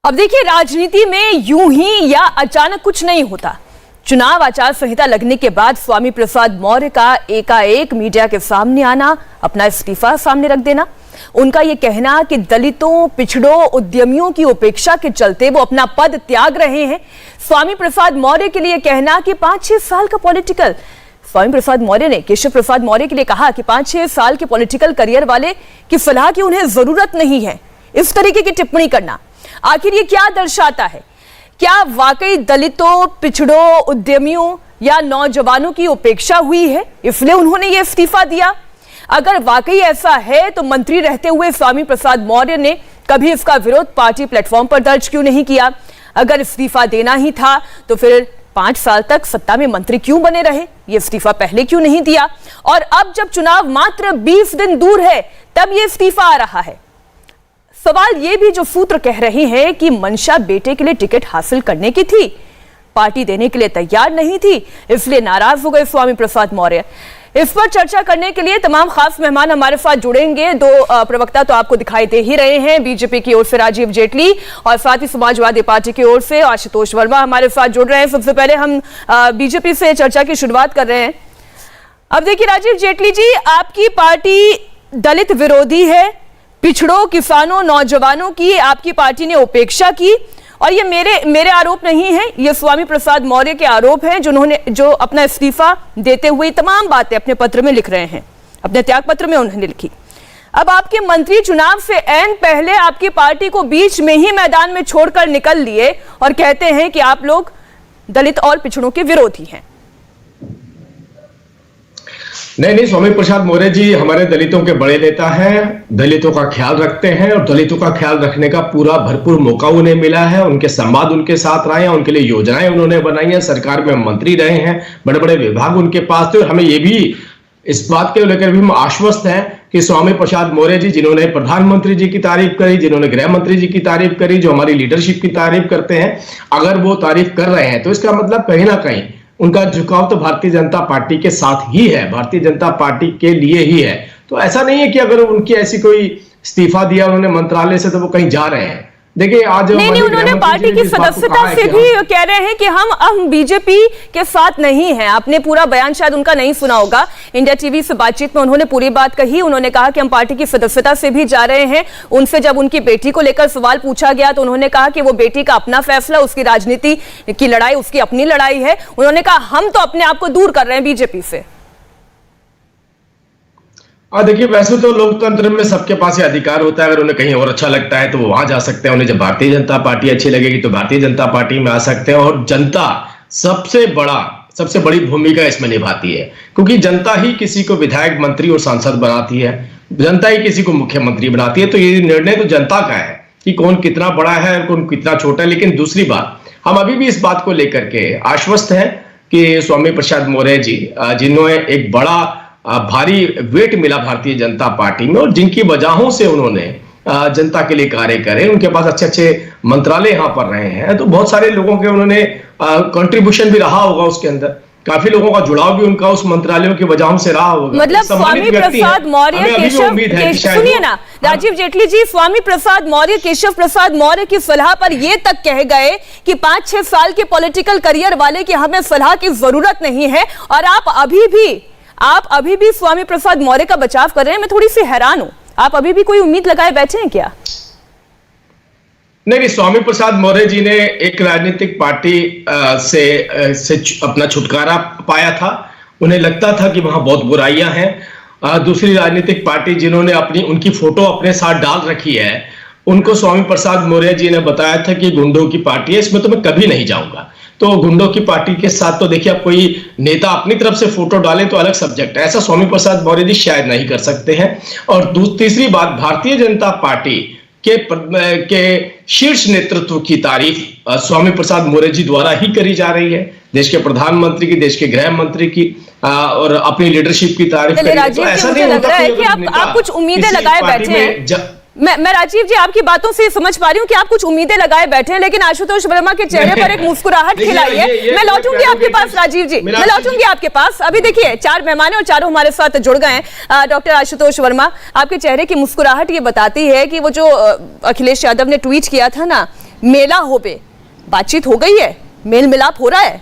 अब देखिए, राजनीति में यूं ही या अचानक कुछ नहीं होता। चुनाव आचार संहिता लगने के बाद स्वामी प्रसाद मौर्य का एकाएक मीडिया के सामने आना, अपना इस्तीफा सामने रख देना, उनका यह कहना कि दलितों, पिछड़ों, उद्यमियों की उपेक्षा के चलते वो अपना पद त्याग रहे हैं। स्वामी प्रसाद मौर्य के लिए कहना कि 5-6 साल का पॉलिटिकल, स्वामी प्रसाद मौर्य ने केशव प्रसाद मौर्य के लिए कहा कि 5-6 साल के पॉलिटिकल करियर वाले की सलाह की उन्हें जरूरत नहीं है। इस तरीके की टिप्पणी करना आखिर ये क्या दर्शाता है? क्या वाकई दलितों, पिछड़ों, उद्यमियों या नौजवानों की उपेक्षा हुई है, इसलिए उन्होंने ये इस्तीफा दिया? अगर वाकई ऐसा है तो मंत्री रहते हुए स्वामी प्रसाद मौर्य ने कभी इसका विरोध पार्टी प्लेटफॉर्म पर दर्ज क्यों नहीं किया? अगर इस्तीफा देना ही था तो फिर 5 साल तक सत्ता में मंत्री क्यों बने रहे? ये इस्तीफा पहले क्यों नहीं दिया? और अब जब चुनाव मात्र 20 दिन दूर है तब ये इस्तीफा आ रहा है। सवाल ये भी जो सूत्र कह रहे हैं कि मंशा बेटे के लिए टिकट हासिल करने की थी, पार्टी देने के लिए तैयार नहीं थी, इसलिए नाराज हो गए स्वामी प्रसाद मौर्य। इस पर चर्चा करने के लिए तमाम खास मेहमान हमारे साथ जुड़ेंगे। 2 प्रवक्ता तो आपको दिखाई दे ही रहे हैं। बीजेपी की ओर से राजीव जेटली और साथ ही समाजवादी पार्टी की ओर से आशुतोष वर्मा हमारे साथ जुड़ रहे हैं। सबसे पहले हम बीजेपी से चर्चा की शुरुआत कर रहे हैं। अब देखिए राजीव जेटली जी, आपकी पार्टी दलित विरोधी है, पिछड़ों, किसानों, नौजवानों की आपकी पार्टी ने उपेक्षा की, और ये मेरे आरोप नहीं है, ये स्वामी प्रसाद मौर्य के आरोप हैं जो अपना इस्तीफा देते हुए तमाम बातें अपने पत्र में लिख रहे हैं, अपने त्याग पत्र में उन्होंने लिखी। अब आपके मंत्री चुनाव से ऐन पहले आपकी पार्टी को बीच में ही मैदान में छोड़कर निकल लिए और कहते हैं कि आप लोग दलित और पिछड़ों के विरोधी हैं। नहीं, स्वामी प्रसाद मौर्य जी हमारे दलितों के बड़े नेता हैं, दलितों का ख्याल रखते हैं और दलितों का ख्याल रखने का पूरा भरपूर मौका उन्हें मिला है। उनके संवाद उनके साथ रहे हैं, उनके लिए योजनाएं उन्होंने बनाई हैं, सरकार में मंत्री रहे हैं, बड़े बड़े विभाग उनके पास थे। और हमें ये भी इस बात के लेकर भी हम आश्वस्त हैं कि स्वामी प्रसाद मौर्य जी, जिन्होंने प्रधानमंत्री जी की तारीफ करी, जिन्होंने गृह मंत्री जी की तारीफ करी, जो हमारी लीडरशिप की तारीफ करते हैं, अगर वो तारीफ कर रहे हैं तो इसका मतलब कहीं ना कहीं उनका झुकाव तो भारतीय जनता पार्टी के साथ ही है, भारतीय जनता पार्टी के लिए ही है। तो ऐसा नहीं है कि अगर उनकी ऐसी कोई इस्तीफा दिया उन्होंने मंत्रालय से तो वो कहीं जा रहे हैं। देखिए आज नहीं, उन्होंने पार्टी की सदस्यता से भी कह रहे हैं कि हम बीजेपी के साथ नहीं हैं। आपने पूरा बयान शायद उनका नहीं सुना होगा। इंडिया टीवी से बातचीत में उन्होंने पूरी बात कही। उन्होंने कहा कि हम पार्टी की सदस्यता से भी जा रहे हैं। उनसे जब उनकी बेटी को लेकर सवाल पूछा गया तो उन्होंने कहा कि वो बेटी का अपना फैसला, उसकी राजनीति की लड़ाई उसकी अपनी लड़ाई है। उन्होंने कहा हम तो अपने आप को दूर कर रहे हैं बीजेपी से। देखिए, वैसे तो लोकतंत्र में सबके पास ये अधिकार होता है, अगर उन्हें कहीं और अच्छा लगता है तो वो वहां जा सकते हैं। उन्हें जब भारतीय जनता पार्टी अच्छी लगेगी तो भारतीय जनता पार्टी में आ सकते हैं। और जनता सबसे बड़ी भूमिका इसमें निभाती है, क्योंकि जनता ही किसी को विधायक, मंत्री और सांसद बनाती है, जनता ही किसी को मुख्यमंत्री बनाती है। तो ये निर्णय तो जनता का है कि कौन कितना बड़ा है, कौन कितना छोटा है। लेकिन दूसरी बात, हम अभी भी इस बात को लेकर के आश्वस्त हैं कि स्वामी प्रसाद मौर्य जी, जिन्होंने एक बड़ा भारी वेट मिला भारतीय जनता पार्टी में और जिनकी वजहों से उन्होंने जनता के लिए कार्य करे, उनके पास अच्छे मंत्रालय यहाँ पर रहे हैं, तो बहुत सारे लोगों के उन्होंने कंट्रीब्यूशन भी रहा होगा, उसके अंदर काफी लोगों का जुड़ाव भी उनका उस मंत्रालयों की वजहों से रहा होगा। मतलब स्वामी प्रसाद मौर्य, सुनिए ना राजीव जेटली जी, स्वामी प्रसाद मौर्य, केशव प्रसाद मौर्य की सलाह पर ये तक कह गए कि 5-6 साल के पॉलिटिकल करियर वाले की हमें सलाह की जरूरत नहीं है, और आप अभी भी स्वामी प्रसाद मौर्य का बचाव कर रहे हैं। मैं थोड़ी सी हैरान हूं, आप अभी भी कोई उम्मीद लगाए बैठे हैं क्या? नहीं, स्वामी प्रसाद मौर्य जी ने एक राजनीतिक पार्टी से अपना छुटकारा पाया था। उन्हें लगता था कि वहां बहुत बुराइयां हैं। दूसरी राजनीतिक पार्टी जिन्होंने उनकी फोटो अपने साथ डाल रखी है, उनको स्वामी प्रसाद मौर्य जी ने बताया था कि गुंडों की पार्टी है, इसमें तो मैं कभी नहीं जाऊंगा। तो गुंडों की पार्टी के साथ तो देखिए, अब कोई नेता अपनी तरफ से फोटो डाले तो अलग सब्जेक्ट है, ऐसा स्वामी प्रसाद मौर्य जी शायद नहीं कर सकते हैं। और तीसरी बात, भारतीय जनता पार्टी के शीर्ष नेतृत्व की तारीफ स्वामी प्रसाद मौर्य जी द्वारा ही करी जा रही है। देश के प्रधानमंत्री की, देश के गृह मंत्री की और अपनी लीडरशिप की तारीफ करी है। तो ऐसा नहीं होता है कि आप कुछ उम्मीदें लगाए बैठे हैं। मैं राजीव जी आपकी बातों से समझ पा रही हूँ कि आप कुछ उम्मीदें लगाए बैठे हैं, लेकिन आशुतोष वर्मा के चेहरे पर एक मुस्कुराहट खिलाई है। मैं लौटूंगी आपके पास राजीव जी, मैं लौटूंगी आपके पास। अभी देखिए 4 मेहमान और चारों हमारे साथ जुड़ गए हैं। डॉक्टर आशुतोष वर्मा, आपके चेहरे की मुस्कुराहट ये बताती है कि वो जो अखिलेश यादव ने ट्वीट किया था ना, मेला हो पे बातचीत हो गई है, मेल मिलाप हो रहा है?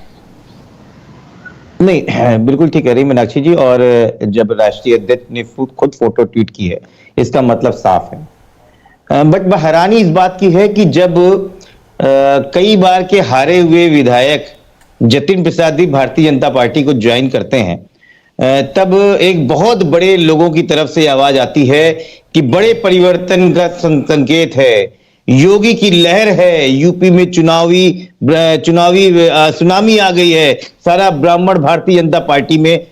नहीं, बिल्कुल ठीक कह रही मीनाक्षी जी। और जब राष्ट्रीय अध्यक्ष ने खुद फोटो ट्वीट की है, इसका मतलब साफ है। बट हैरानी इस बात की है कि जब कई बार के हारे हुए विधायक जतिन प्रसाद भी भारतीय जनता पार्टी को ज्वाइन करते हैं, तब एक बहुत बड़े लोगों की तरफ से आवाज आती है कि बड़े परिवर्तन का संकेत है, योगी की लहर है, यूपी में चुनावी सुनामी आ गई है, सारा ब्राह्मण भारतीय जनता पार्टी में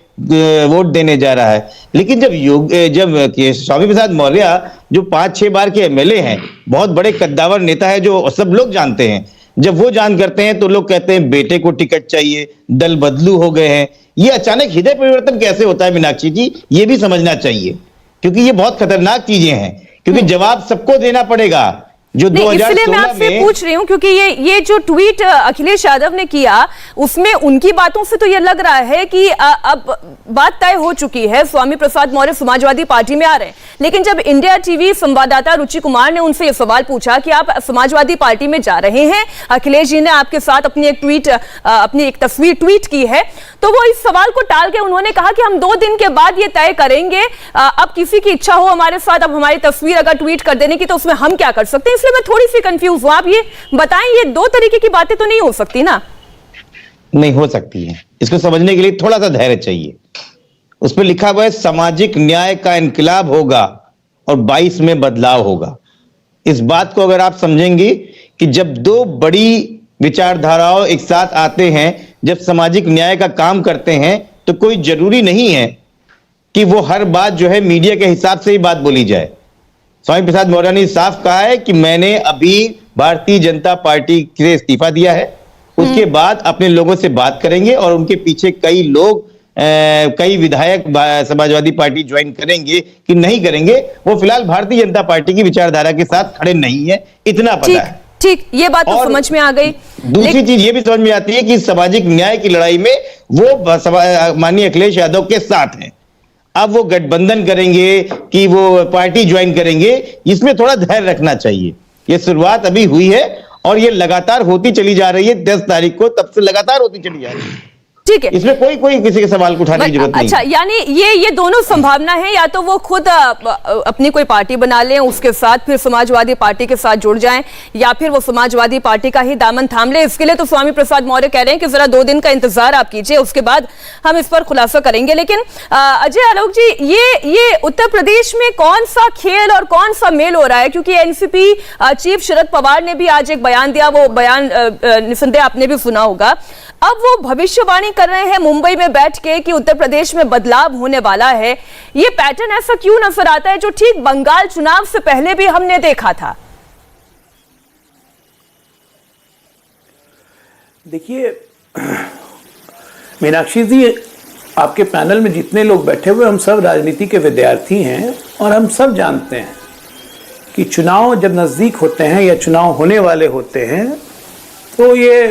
वोट देने जा रहा है। लेकिन जब स्वामी प्रसाद मौर्य जो 5-6 बार के एमएलए हैं, बहुत बड़े कद्दावर नेता है जो सब लोग जानते हैं, जब वो जान करते हैं तो लोग कहते हैं बेटे को टिकट चाहिए, दल बदलू हो गए हैं। ये अचानक हृदय परिवर्तन कैसे होता है मीनाक्षी जी, ये भी समझना चाहिए, क्योंकि ये बहुत खतरनाक चीजें हैं, क्योंकि जवाब सबको देना पड़ेगा। जो 2016 इसलिए मैं आपसे पूछ रही हूं क्योंकि ये जो ट्वीट अखिलेश यादव ने किया, उसमें उनकी बातों से तो ये लग रहा है कि अब बात तय हो चुकी है, स्वामी प्रसाद मौर्य समाजवादी पार्टी में आ रहे हैं। लेकिन जब इंडिया टीवी संवाददाता रुचि कुमार ने उनसे ये सवाल पूछा कि आप समाजवादी पार्टी में जा रहे हैं, अखिलेश जी ने आपके साथ अपनी एक तस्वीर ट्वीट की है, तो वो इस सवाल को टाल के उन्होंने कहा कि हम 2 दिन के बाद ये तय करेंगे, अब किसी की इच्छा हो हमारे साथ अब हमारी तस्वीर अगर ट्वीट कर देने की तो उसमें हम क्या कर सकते हैं। इसलिए मैं थोड़ी सी कंफ्यूज हूं, आप ये बताएं, ये 2 तरीके की बातें तो नहीं हो सकती ना? नहीं हो सकती है, इसको समझने के लिए थोड़ा सा धैर्य चाहिए। उस पर लिखा हुआ है सामाजिक न्याय का इनकलाब होगा और 22 में बदलाव होगा। इस बात को अगर आप समझेंगे कि जब 2 बड़ी विचारधाराओं एक साथ आते हैं, जब सामाजिक न्याय का काम करते हैं, तो कोई जरूरी नहीं है कि वो हर बात जो है मीडिया के हिसाब से ही बात बोली जाए। स्वामी प्रसाद मौर्य ने साफ कहा है कि मैंने अभी भारतीय जनता पार्टी से इस्तीफा दिया है, उसके बाद अपने लोगों से बात करेंगे और उनके पीछे कई विधायक समाजवादी पार्टी ज्वाइन करेंगे कि नहीं करेंगे, वो फिलहाल भारतीय जनता पार्टी की विचारधारा के साथ खड़े नहीं है, इतना पता है। ठीक, ये बात तो समझ में आ गई। दूसरी चीज ये भी समझ में आती है कि सामाजिक न्याय की लड़ाई में वो माननीय अखिलेश यादव के साथ हैं। अब वो गठबंधन करेंगे कि वो पार्टी ज्वाइन करेंगे, इसमें थोड़ा धैर्य रखना चाहिए। ये शुरुआत अभी हुई है और ये लगातार होती चली जा रही है। 10 तारीख को तब से लगातार होती चली जा रही है। ठीक है, इसमें कोई किसी के सवाल को उठाने की जरूरत नहीं। अच्छा, यानी ये दोनों संभावना है, या तो वो खुद अपनी कोई पार्टी बना लें, उसके साथ फिर समाजवादी पार्टी के साथ जुड़ जाएं, या फिर वो समाजवादी पार्टी का ही दामन थाम ले। इसके लिए तो स्वामी प्रसाद मौर्य कह रहे हैं कि जरा 2 दिन का इंतजार आप कीजिए, उसके बाद हम इस पर खुलासा करेंगे। लेकिन अजय आलोक जी, ये उत्तर प्रदेश में कौन सा खेल और कौन सा मेल हो रहा है? क्योंकि एनसीपी चीफ शरद पवार ने भी आज एक बयान दिया, वो बयान निसंदेह आपने भी सुना होगा। अब वो भविष्यवाणी कर रहे हैं मुंबई में बैठ के कि उत्तर प्रदेश में बदलाव होने वाला है। ये पैटर्न ऐसा क्यों नजर आता है जो ठीक बंगाल चुनाव से पहले भी हमने देखा था? देखिए मीनाक्षी जी, आपके पैनल में जितने लोग बैठे हुए हम सब राजनीति के विद्यार्थी हैं और हम सब जानते हैं कि चुनाव जब नज़दीक होते हैं या चुनाव होने वाले होते हैं तो ये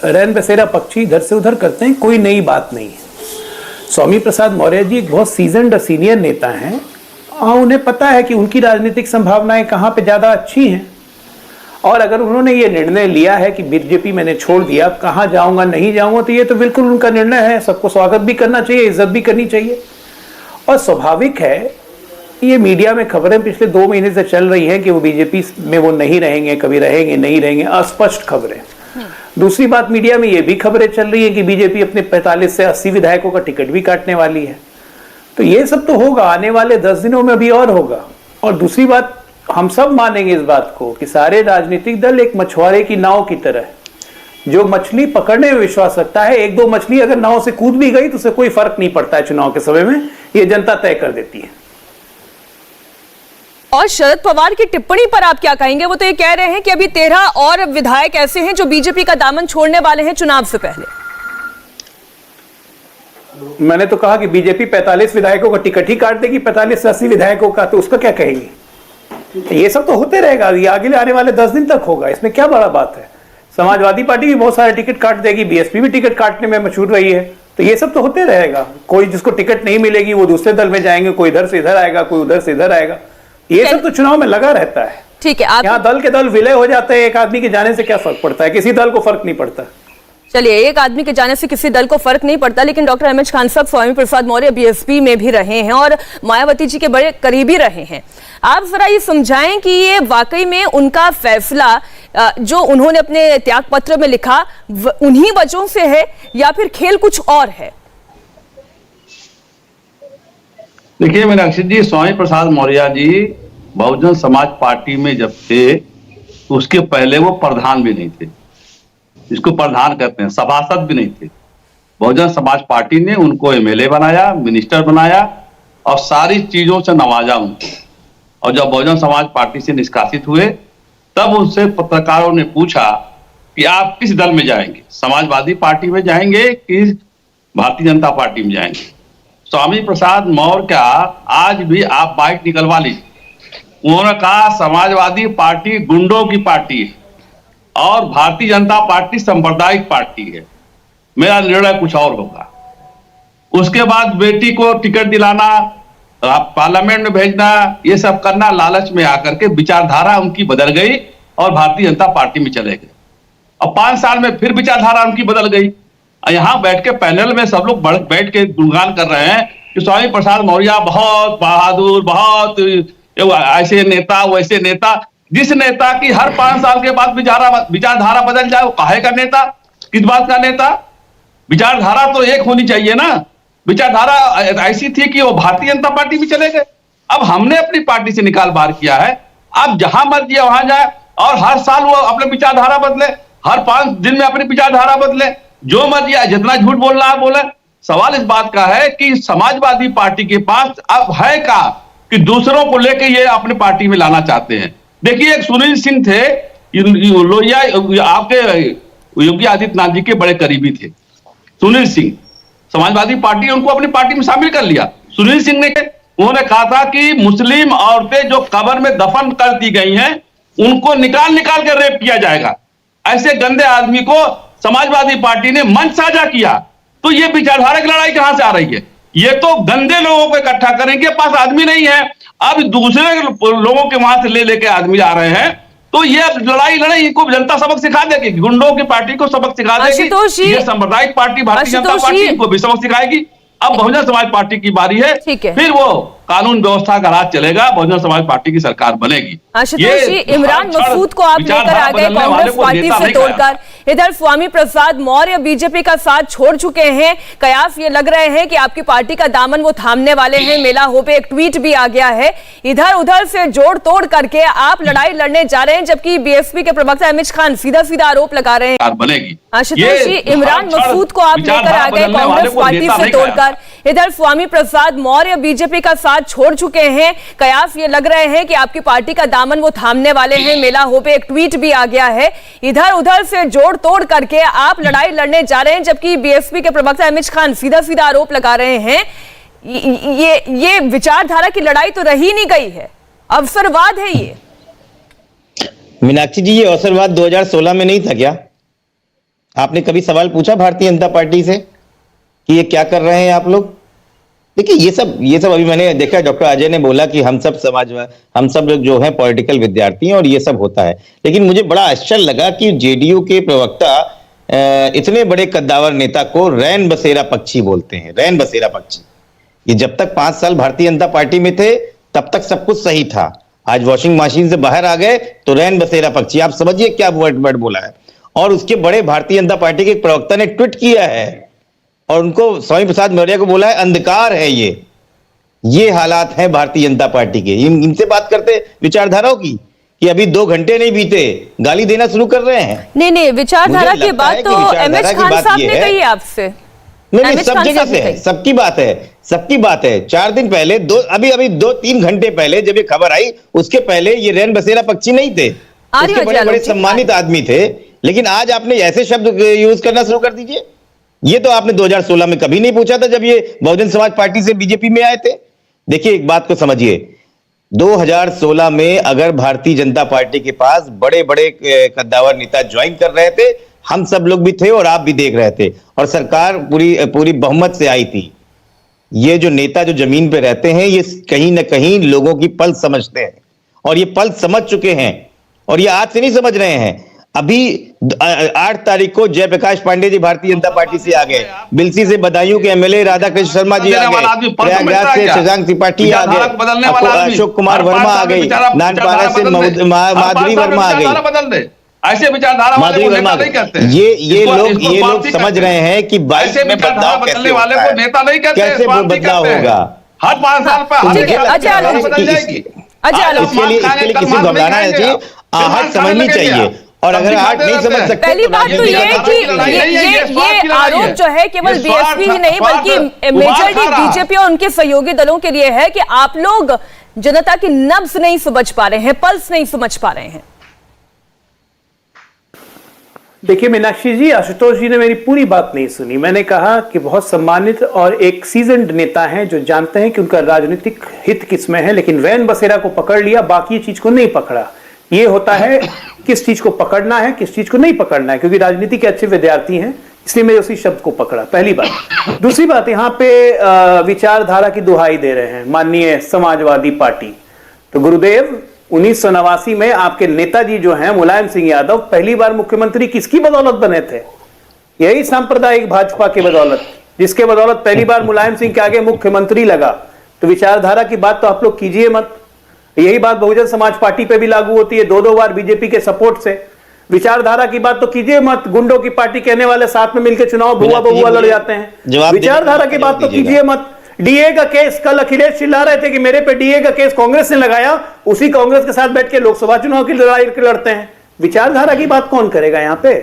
रैन बसेरा पक्षी इधर से उधर करते हैं, कोई नई बात नहीं है। स्वामी प्रसाद मौर्य जी एक बहुत सीजन्ड सीनियर नेता हैं और उन्हें पता है कि उनकी राजनीतिक संभावनाएं कहाँ पे ज़्यादा अच्छी हैं। और अगर उन्होंने ये निर्णय लिया है कि बीजेपी मैंने छोड़ दिया, कहाँ जाऊँगा नहीं जाऊँगा, तो ये तो बिल्कुल उनका निर्णय है। सबको स्वागत भी करना चाहिए, इज्जत भी करनी चाहिए। और स्वाभाविक है, ये मीडिया में खबरें पिछले 2 महीने से चल रही हैं कि वो बीजेपी में वो नहीं रहेंगे, कभी रहेंगे नहीं रहेंगे, अस्पष्ट खबरें। दूसरी बात, मीडिया में ये भी खबरें चल रही हैं कि बीजेपी अपने 45 से 80 विधायकों का टिकट भी काटने वाली है। तो ये सब तो होगा, आने वाले 10 दिनों में अभी और होगा। और दूसरी बात, हम सब मानेंगे इस बात को कि सारे राजनीतिक दल एक मछुआरे की नाव की तरह है, जो मछली पकड़ने में विश्वास रखता है। 1-2 मछली अगर नाव से कूद भी गई तो उससे कोई फर्क नहीं पड़ता है चुनाव के समय में, ये जनता तय कर देती है। और शरद पवार की टिप्पणी पर आप क्या कहेंगे? वो तो ये कह रहे हैं कि अभी 13 और विधायक ऐसे हैं जो बीजेपी का दामन छोड़ने वाले हैं चुनाव से पहले। मैंने तो कहा कि बीजेपी 45 विधायकों का टिकट ही काट देगी, 45 से 80 विधायकों का, तो उसका क्या कहेंगे? ये सब तो होते रहेगा, ये आगे आने वाले 10 दिन तक होगा, इसमें क्या बड़ा बात है। समाजवादी पार्टी भी बहुत सारे टिकट काट देगी, बीएसपी भी टिकट काटने में मशहूर रही है, तो ये सब तो होते रहेगा। कोई जिसको टिकट नहीं मिलेगी वो दूसरे दल में जाएंगे, कोई इधर से इधर आएगा, कोई उधर से इधर आएगा, ये सब तो चुनाव में लगा रहता है। ठीक है, आप यहाँ दल के दल विलय हो जाते हैं, एक आदमी के जाने से क्या फर्क पड़ता है? किसी दल को फर्क नहीं पड़ता। चलिए, एक आदमी के जाने से किसी दल को फर्क नहीं पड़ता, लेकिन डॉक्टर अहमद खान साहब स्वामी प्रसाद मौर्य बीएसपी में भी रहे हैं और मायावती जी के बड़े करीबी रहे हैं। आप जरा ये समझाएं कि ये वाकई में उनका फैसला जो उन्होंने अपने त्याग पत्र में लिखा उन्हीं वजहों से है या फिर खेल कुछ और है? देखिए मीनाक्षी जी, स्वामी प्रसाद मौर्य जी बहुजन समाज पार्टी में जब थे तो उसके पहले वो प्रधान भी नहीं थे, इसको प्रधान कहते हैं, सभासद भी नहीं थे। बहुजन समाज पार्टी ने उनको एमएलए बनाया, मिनिस्टर बनाया और सारी चीजों से नवाजा उनको। और जब बहुजन समाज पार्टी से निष्कासित हुए तब उनसे पत्रकारों ने पूछा कि आप किस दल में जाएंगे, समाजवादी पार्टी में जाएंगे कि भारतीय जनता पार्टी में जाएंगे? स्वामी प्रसाद मौर्य का आज भी आप बाइक निकलवा लीजिए, उन्होंने कहा समाजवादी पार्टी गुंडों की पार्टी है और भारतीय जनता पार्टी सांप्रदायिक पार्टी है, मेरा निर्णय कुछ और होगा। उसके बाद बेटी को टिकट दिलाना, पार्लियामेंट में भेजना, ये सब करना, लालच में आकर के विचारधारा उनकी बदल गई और भारतीय जनता पार्टी में चले गए। और 5 साल में फिर विचारधारा उनकी बदल गई। यहाँ बैठ के पैनल में सब लोग बैठ के गुणगान कर रहे हैं कि स्वामी प्रसाद मौर्य बहुत बहादुर, बहुत ऐसे नेता वैसे नेता। जिस नेता की हर 5 साल के बाद विचारधारा बदल जाए वो काहे का नेता, किस बात का नेता? विचारधारा तो एक होनी चाहिए ना। विचारधारा ऐसी थी कि वो भारतीय जनता पार्टी में चले गए। अब हमने अपनी पार्टी से निकाल बाहर किया है, अब जहां मर्जी वहां जाए और हर साल वो अपने विचारधारा बदले, हर 5 दिन में अपनी विचारधारा बदले, जो मर्जी जितना झूठ बोलना है बोले। सवाल इस बात का है कि समाजवादी पार्टी के पास अब है का कि दूसरों को लेके ये अपने पार्टी में लाना चाहते हैं। देखिए, एक सुनील सिंह थे, लोहिया आपके योगी आदित्यनाथ जी के बड़े करीबी थे। सुनील सिंह, समाजवादी पार्टी उनको अपनी पार्टी में शामिल कर लिया। सुनील सिंह ने उन्होंने कहा था कि मुस्लिम औरतें जो कब्र में दफन कर दी गई हैं उनको निकाल निकाल कर रेप किया जाएगा। ऐसे गंदे आदमी को समाजवादी पार्टी ने मंच साझा किया। तो ये विचारधारा की लड़ाई कहां से आ रही है? ये तो गंदे लोगों को इकट्ठा करेंगे, पास आदमी नहीं है, अब दूसरे लोगों के वहां से ले लेके आदमी आ रहे हैं। तो ये लड़ाई इनको जनता सबक सिखा देगी, गुंडों की पार्टी को सबक सिखा देगी। ये सांप्रदायिक पार्टी भारतीय जनता पार्टी इनको भी सबक सिखाएगी। अब बहुजन समाज पार्टी की बारी है, फिर वो कानून व्यवस्था का राज चलेगा, बहुजन समाज पार्टी की सरकार बनेगी। आशुतोष जी, इमरान मसूद को आप लेकर आ गए कांग्रेस पार्टी से तोड़कर, इधर स्वामी प्रसाद मौर्य बीजेपी का साथ छोड़ चुके हैं। कयास ये लग रहे हैं कि आपकी पार्टी का दामन वो थामने वाले हैं। मेला हो पे एक ट्वीट भी आ गया है। इधर उधर से जोड़ तोड़ करके आप लड़ाई लड़ने जा रहे हैं, जबकि बीएसपी के प्रवक्ता अहमद खान सीधा सीधा आरोप लगा रहे हैं। बनेगी। आशुतोष जी, इमरान मसूद को आप लेकर आ गए कांग्रेस पार्टी से तोड़कर, इधर स्वामी प्रसाद मौर्य बीजेपी का साथ छोड़ चुके हैं। कयास ये लग रहे हैं कि आपकी पार्टी का दामन वो थामने वाले हैं। मेला हो पे एक ट्वीट भी आ गया है। इधर उधर से जोड़ तोड़ करके आप लड़ाई लड़ने जा रहे हैं, जबकि बीएसपी के प्रवक्ता अहमद खान सीधा सीधा आरोप लगा रहे हैं। ये विचारधारा की लड़ाई तो रही नहीं गई है, अवसरवाद है ये। मीनाक्षी जी, ये अवसरवाद 2016 में नहीं था क्या? आपने कभी सवाल पूछा भारतीय जनता पार्टी से कि ये क्या कर रहे हैं आप लोग? देखिए, ये सब अभी मैंने देखा, डॉक्टर अजय ने बोला कि हम सब लोग जो हैं पॉलिटिकल विद्यार्थी हैं और ये सब होता है। लेकिन मुझे बड़ा आश्चर्य लगा कि जेडीयू के प्रवक्ता इतने बड़े कद्दावर नेता को रैन बसेरा पक्षी बोलते हैं। रैन बसेरा पक्षी, ये जब तक 5 साल भारतीय जनता पार्टी में थे तब तक सब कुछ सही था। आज वॉशिंग मशीन से बाहर आ गए तो रैन बसेरा पक्षी, आप समझिए क्या वर्ड बोला है। और उसके बड़े भारतीय जनता पार्टी के प्रवक्ता ने ट्वीट किया है और उनको स्वामी प्रसाद मौर्य को बोला है अंधकार है ये हालात हैं भारतीय जनता पार्टी के। इनसे बात करते विचारधाराओं की कि अभी 2 घंटे नहीं बीते गाली देना शुरू कर रहे हैं। नहीं, विचारधारा की बात तो अहमद खान साहब ने कही आपसे। नहीं, सब जगह से है, सबकी बात है। 4 दिन पहले अभी 2-3 घंटे पहले जब ये खबर आई, उसके पहले ये रैन बसेरा पक्षी नहीं थे, उसके बड़े सम्मानित आदमी थे। लेकिन आज आपने ऐसे शब्द यूज करना शुरू कर दीजिए। ये तो आपने 2016 में कभी नहीं पूछा था जब ये बहुजन समाज पार्टी से बीजेपी में आए थे। देखिए, एक बात को समझिए, 2016 में अगर भारतीय जनता पार्टी के पास बड़े बड़े कद्दावर नेता ज्वाइन कर रहे थे, हम सब लोग भी थे और आप भी देख रहे थे, और सरकार पूरी बहुमत से आई थी। ये जो नेता जो जमीन पे रहते हैं, ये कहीं ना कहीं लोगों की पल्स समझते हैं और ये पल समझ चुके हैं, और ये आज से नहीं समझ रहे हैं। अभी 8 तारीख को जयप्रकाश पांडे जी भारतीय जनता पार्टी से आ गए, बिलसी से बदायूं के एमएलए राधा कृष्ण शर्मा जी आ गए, प्रयागराज से शशांक त्रिपाठी आ गए, अशोक कुमार वर्मा आ गए, नानपारा से माधुरी वर्मा आ गई, ऐसे विचारधारा माधुरी वर्मा। ये लोग समझ रहे हैं कि 22 में बदलाव कैसे होता है, नेता नहीं कहते, कैसे बदलाव होगा। हर 5 साल पर बदल जाएगी। इसके लिए किसी को घबराना नहीं चाहिए, आहट समझनी चाहिए। और अगर आहट नहीं समझ सकते, पहली बात तो ये है कि ये आरोप जो है केवल बीएसपी ही नहीं बल्कि मेजॉरिटी बीजेपी और उनके सहयोगी दलों के लिए है कि आप लोग जनता की नब्ज नहीं समझ पा रहे हैं, पल्स नहीं समझ पा रहे हैं। देखिए मीनाक्षी जी, आशुतोष जी ने मेरी पूरी बात नहीं सुनी। मैंने कहा कि बहुत सम्मानित और एक सीजन्ड नेता हैं जो जानते हैं कि उनका राजनीतिक हित किसमें है, लेकिन वैन बसेरा को पकड़ लिया, बाकी चीज को नहीं पकड़ा। ये होता है किस चीज को पकड़ना है, किस चीज को नहीं पकड़ना है, क्योंकि राजनीति के अच्छे विद्यार्थी हैं, इसलिए मैं उसी शब्द को पकड़ा, पहली बात। दूसरी बात, यहाँ पे विचारधारा की दुहाई दे रहे हैं माननीय समाजवादी पार्टी। तो गुरुदेव, 1989 में आपके नेताजी जो हैं मुलायम सिंह यादव पहली बार मुख्यमंत्री किसकी बदौलत बने थे? यही सांप्रदायिक भाजपा के बदौलत, जिसके बदौलत पहली बार मुलायम सिंह के आगे मुख्यमंत्री लगा। तो विचारधारा की बात तो आप लोग कीजिए मत। यही बात बहुजन समाज पार्टी पे भी लागू होती है, 2-2 बार बीजेपी के सपोर्ट से। विचारधारा की बात तो कीजिए मत। गुंडों की पार्टी कहने वाले साथ में मिलकर चुनाव भुआ लड़ जाते हैं। विचारधारा की बात तो कीजिए मत। डीए का केस, कल अखिलेश चिल्ला रहे थे कि मेरे पे डीए का केस कांग्रेस ने लगाया, उसी कांग्रेस के साथ बैठ के लोकसभा चुनाव की लड़ाई लड़ते हैं। विचारधारा की बात कौन करेगा यहाँ पे?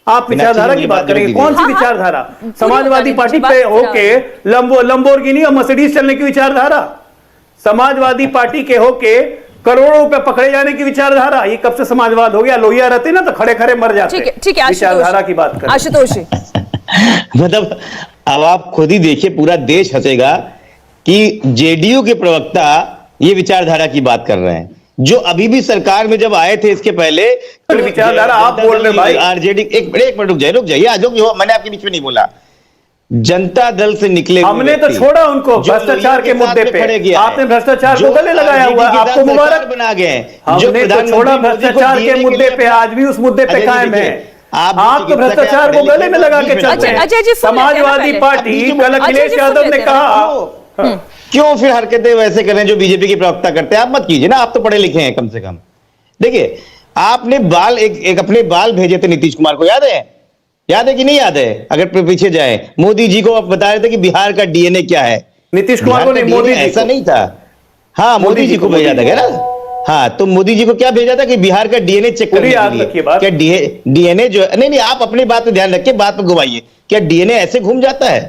आप विचारधारा की बात करेंगे? कौन सी विचारधारा? समाजवादी पार्टी पे होके लंबोर्गिनी और मर्सिडीज चलने की विचारधारा, समाजवादी पार्टी के होके करोड़ों रुपए पकड़े जाने की विचारधारा, ये कब से समाजवाद हो गया? लोहिया रहते ना तो खड़े खड़े मर जाते। ठीक है, विचारधारा की बात करें। आशुतोष जी, मतलब अब आप खुद ही देखिए, पूरा देश हंसेगा कि जेडीयू के प्रवक्ता ये विचारधारा की बात कर रहे हैं, जो अभी भी सरकार में जब आए थे इसके पहले। तो विचारधारा आप बोल रहे भाई। आरजेडी, एक मिनट रुक जाइए, आज मैंने आपके बीच में नहीं बोला। जनता दल से निकले, हमने तो छोड़ा उनको भ्रष्टाचार के मुद्दे पे। आपने भ्रष्टाचार को गले लगाया हुआ, आपको मुबारक बना गए। हमने तो छोड़ा भ्रष्टाचार के मुद्दे पे, आज भी उस मुद्दे पे कायम है। आप तो भ्रष्टाचार को गले में लगा के चलते हैं। समाजवादी पार्टी, कल अखिलेश यादव ने कहा, क्यों फिर हरकतें वैसे करें जो बीजेपी के प्रवक्ता करते हैं? आप मत कीजिए ना, आप तो पढ़े लिखे हैं कम से कम। देखिए, आपने एक अपने बाल भेजे थे नीतीश कुमार को, याद है कि नहीं याद है? अगर पीछे जाए, मोदी जी को आप बता रहे थे कि बिहार का डीएनए क्या है। नीतीश कुमार को नहीं, मोदी जी ऐसा नहीं था। हाँ, मोदी जी को भेजा था ना। हाँ, तो मोदी जी को क्या भेजा था कि बिहार का डीएनए चेक करने के लिए। क्या डीएनए जो नहीं, आप अपनी बात पे ध्यान रखिए, बात पे घुमाइए। क्या डीएनए ऐसे घूम जाता है?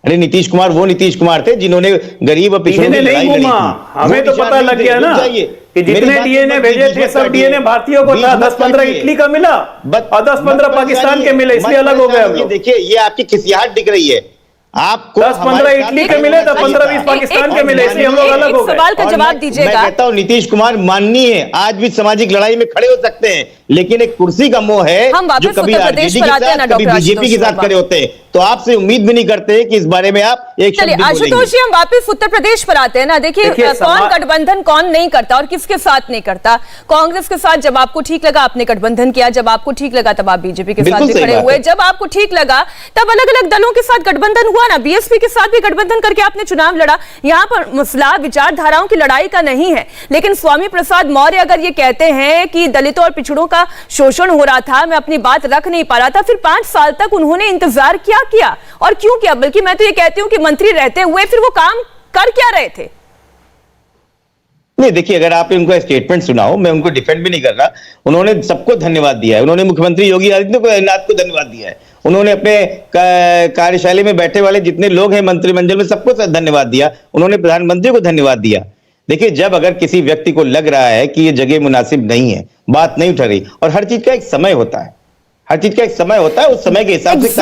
अरे नीतीश कुमार वो नीतीश कुमार थे जिन्होंने गरीब और पिछड़ों की लड़ाई लड़ी थी। हमें तो पता लग गया ना कि जितने डीएनए भेजे थे सब डीएनए भारतीयों को था। 10-15 इटली का मिला और 10-15 पाकिस्तान के मिले, इसलिए अलग हो गए। देखिए, ये आपकी खिसियाहट दिख रही है। आपको 10-15 इटली के मिले तो 15-20 पाकिस्तान के मिले, इसलिए हम लोग अलग हो गए। सवाल का जवाब दीजिएगा। मैं कहता हूं नीतीश कुमार माननीय है, आज भी सामाजिक लड़ाई में खड़े हो सकते हैं, लेकिन एक कुर्सी का मोह है जो कभी आरजेडी के साथ, कभी बीजेपी के साथ खड़े होते हैं। तो आपसे उम्मीद भी नहीं करते कि इस बारे में आप एक शब्द बोलेंगे। आशुतोष जी, हम वापस उत्तर प्रदेश पर आते हैं ना। देखिए, कौन गठबंधन कौन नहीं करता और किसके साथ नहीं करता। कांग्रेस के साथ जब आपको ठीक लगा आपने गठबंधन किया, जब आपको ठीक लगा तब आप बीजेपी के साथ भी खड़े हुए, जब आपको ठीक लगा तब अलग अलग दलों के साथ गठबंधन हुआ ना। बीएसपी के साथ भी गठबंधन करके आपने चुनाव लड़ा। यहां पर मसला विचारधाराओं की लड़ाई का नहीं है। लेकिन स्वामी प्रसाद मौर्य अगर ये कहते हैं कि दलितों और पिछड़ों का शोषण हो रहा था, मैं अपनी बात रख नहीं पा रहा था, फिर 5 साल तक उन्होंने इंतजार किया और क्यों किया? बल्कि मैं तो ये कहती हूं कि मंत्री रहते हुए फिर वो काम कर क्या रहे थे? नहीं, देखिए, अगर आप उनका स्टेटमेंट सुनाओ, मैं उनको डिफेंड भी नहीं कर रहा। उन्होंने सबको धन्यवाद दिया है। उन्होंने मुख्यमंत्री योगी आदित्यनाथ को धन्यवाद दिया है। उन्होंने अपने कार्यशाला में बैठे वाले जितने लोग हैं मंत्रिमंडल में सबको धन्यवाद दिया। उन्होंने प्रधानमंत्री को धन्यवाद दिया। देखिए, जब अगर किसी व्यक्ति को लग रहा है कि ये जगह मुनासिब नहीं है, बात नहीं उठ रही, और हर चीज का एक समय होता है, हर चीज का एक समय होता है, उस समय के हिसाब से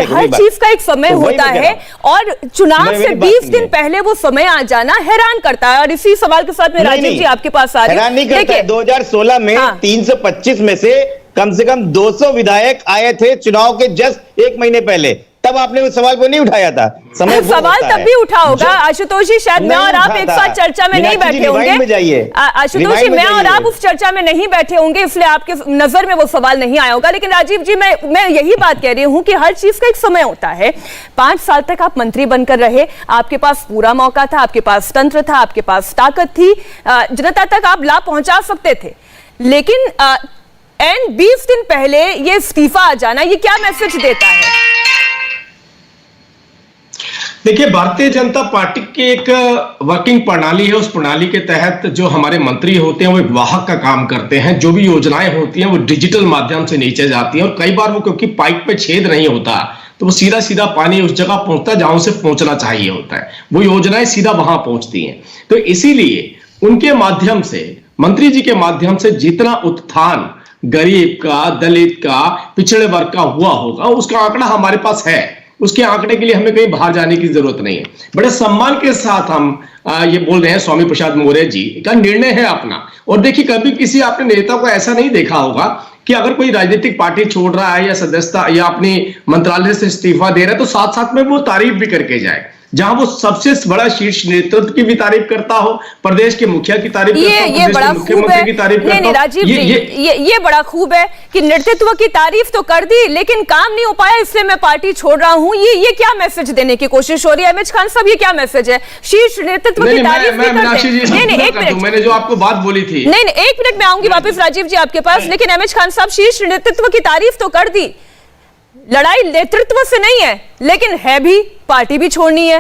हर चीज का एक समय होता है। और चुनाव से 20 दिन पहले वो समय आ जाना हैरान करता है। और इसी सवाल के साथ में राजीव जी आपके पास आ रहे हैं। हैरान नहीं करता है। 2016 में 325 में से कम 200 विधायक आए थे चुनाव के जस्ट 1 महीने पहले, तब आपने उस सवाल को नहीं उठाया था। समय वो सवाल होता तब है। भी उठा होगा आशुतोष जी, शायद मैं और आप एक साथ चर्चा में नहीं बैठे होंगे। आशुतोष जी, मैं और आप उस चर्चा में नहीं बैठे होंगे, इसलिए आपके नजर में वो सवाल नहीं आया होगा। लेकिन राजीव जी, मैं यही बात कह रही हूं कि हर चीज का एक समय होता है। 5 साल तक आप मंत्री बनकर रहे, आपके पास पूरा मौका था, आपके पास तंत्र था, आपके पास ताकत थी, जनता तक आप लाभ पहुंचा सकते थे। लेकिन 20 दिन पहले ये इस्तीफा आ जाना, ये क्या मैसेज देता है? देखिए, भारतीय जनता पार्टी की एक वर्किंग प्रणाली है। उस प्रणाली के तहत जो हमारे मंत्री होते हैं वो एक वाहक का काम करते हैं। जो भी योजनाएं होती हैं वो डिजिटल माध्यम से नीचे जाती हैं, और कई बार वो क्योंकि पाइप पे छेद नहीं होता तो वो सीधा सीधा पानी उस जगह पहुंचता है जहां उसे पहुंचना चाहिए होता है। वो योजनाएं सीधा वहां पहुंचती हैं। तो इसीलिए उनके माध्यम से, मंत्री जी के माध्यम से जितना उत्थान गरीब का, दलित का, पिछड़े वर्ग का हुआ होगा, उसका आंकड़ा हमारे पास है। उसके आंकड़े के लिए हमें कहीं बाहर जाने की जरूरत नहीं है। बड़े सम्मान के साथ हम ये बोल रहे हैं, स्वामी प्रसाद मौर्य जी का निर्णय है अपना। और देखिए, कभी किसी आपने नेता को ऐसा नहीं देखा होगा कि अगर कोई राजनीतिक पार्टी छोड़ रहा है या सदस्यता या अपनी मंत्रालय से इस्तीफा दे रहा है तो साथ साथ में वो तारीफ भी करके जाए। जहां वो सबसे बड़ा शीर्ष नेतृत्व की भी तारीफ करता हो, प्रदेश के मुखिया की तारीफ करता हो, ये बड़ा खूब है। की तारीफ करता नहीं राजीव जी, ये बड़ा खूब है कि नेतृत्व की तारीफ तो कर दी लेकिन काम नहीं हो पाया, इसलिए मैं पार्टी छोड़ रहा हूं। ये क्या मैसेज देने की कोशिश हो रही है अहमद खान साहब? ये क्या मैसेज है? शीर्ष नेतृत्व की तारीफ भी करते हैं। नहीं, एक मिनट, मैंने जो आपको बात बोली थी, नहीं, एक मिनट में आऊंगी वापस राजीव जी आपके पास। लेकिन अहमद खान साहब, शीर्ष नेतृत्व की तारीफ तो कर दी, लड़ाई नेतृत्व से नहीं है, लेकिन है भी, पार्टी भी छोड़नी है।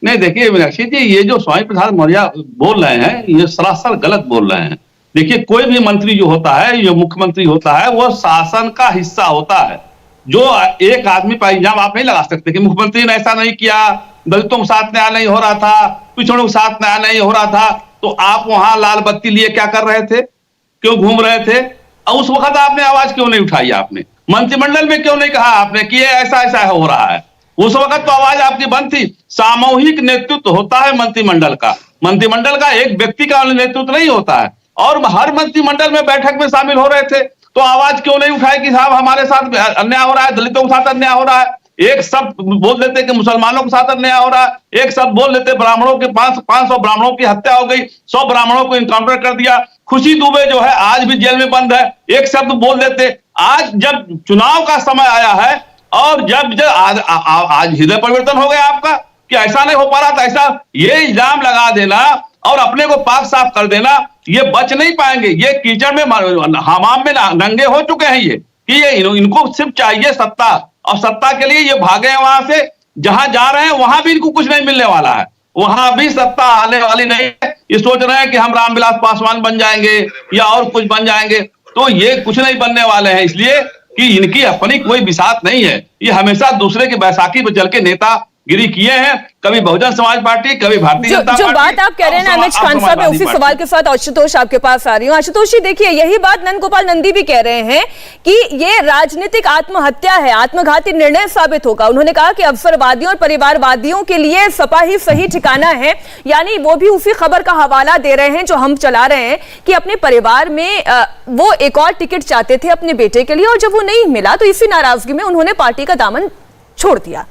नहीं, देखिए मीनाक्षी जी, ये जो स्वामी प्रसाद मौर्य बोल रहे हैं ये सरासर गलत बोल रहे हैं। देखिए, कोई भी मंत्री जो होता है, जो मुख्यमंत्री होता है, वो शासन का हिस्सा होता है। जो एक आदमी पर इल्जाम आप नहीं लगा सकते कि मुख्यमंत्री ने ऐसा नहीं किया, दलितों के साथ न्याय नहीं हो रहा था, पिछड़ों के साथ न्याय नहीं हो रहा था, तो आप वहां लाल बत्ती लिए क्या कर रहे थे, क्यों घूम रहे थे? और उस वक्त आपने आवाज क्यों नहीं उठाई? आपने मंत्रिमंडल में क्यों नहीं कहा आपने कि ऐसा ऐसा हो रहा है? उस वक्त तो आवाज आपकी बंद थी। सामूहिक नेतृत्व होता है मंत्रिमंडल का। मंत्रिमंडल का एक व्यक्ति का नेतृत्व नहीं होता है। और हर मंत्रिमंडल में बैठक में शामिल हो रहे थे, तो आवाज क्यों नहीं उठाए कि साहब हमारे साथ अन्याय हो रहा है, दलितों के साथ अन्याय हो रहा है? एक शब्द बोल देते कि मुसलमानों के साथ अन्याय हो रहा है, एक शब्द बोल देते ब्राह्मणों के 500 ब्राह्मणों की हत्या हो गई, 100 ब्राह्मणों को इनकाउंटर कर दिया, खुशी दुबे जो है आज भी जेल में बंद है, एक शब्द बोल देते। आज जब चुनाव का समय आया है और जब आज हृदय परिवर्तन हो गया आपका कि ऐसा नहीं हो पा रहा था, ऐसा ये इल्जाम लगा देना और अपने को पाक साफ कर देना, ये बच नहीं पाएंगे। ये कीचड़ में, हमाम में नंगे हो चुके हैं ये कि ये इनको सिर्फ चाहिए सत्ता, और सत्ता के लिए ये भागे हैं वहां से। जहां जा रहे हैं वहां भी इनको कुछ नहीं मिलने वाला है, वहां भी सत्ता आने वाली नहीं है। ये सोच रहे हैं कि हम रामविलास पासवान बन जाएंगे या और कुछ बन जाएंगे, तो ये कुछ नहीं बनने वाले हैं। इसलिए कि इनकी अपनी कोई बिसात नहीं है। ये हमेशा दूसरे की बैसाखी पर चल के नेता गिरी किए हैं, कभी बहुजन समाज पार्टी, कभी भारतीय जनता पार्टी। जो बात आप कह रहे हैं ना अहमद खान साहब, मैं उसी सवाल के साथ आशुतोष आपके पास आ रही हूँ। आशुतोष जी, देखिए, यही बात नंद गोपाल नंदी भी कह रहे हैं कि ये राजनीतिक आत्महत्या है, आत्मघाती निर्णय साबित होगा। उन्होंने कहा कि अवसरवादियों और परिवारवादियों के लिए सपा ही सही ठिकाना है। यानी वो भी उसी खबर का हवाला दे रहे हैं जो हम चला रहे हैं कि अपने परिवार में वो एक और टिकट चाहते थे अपने बेटे के लिए, और जब वो नहीं मिला तो इसी नाराजगी में उन्होंने पार्टी का दामन छोड़ दिया।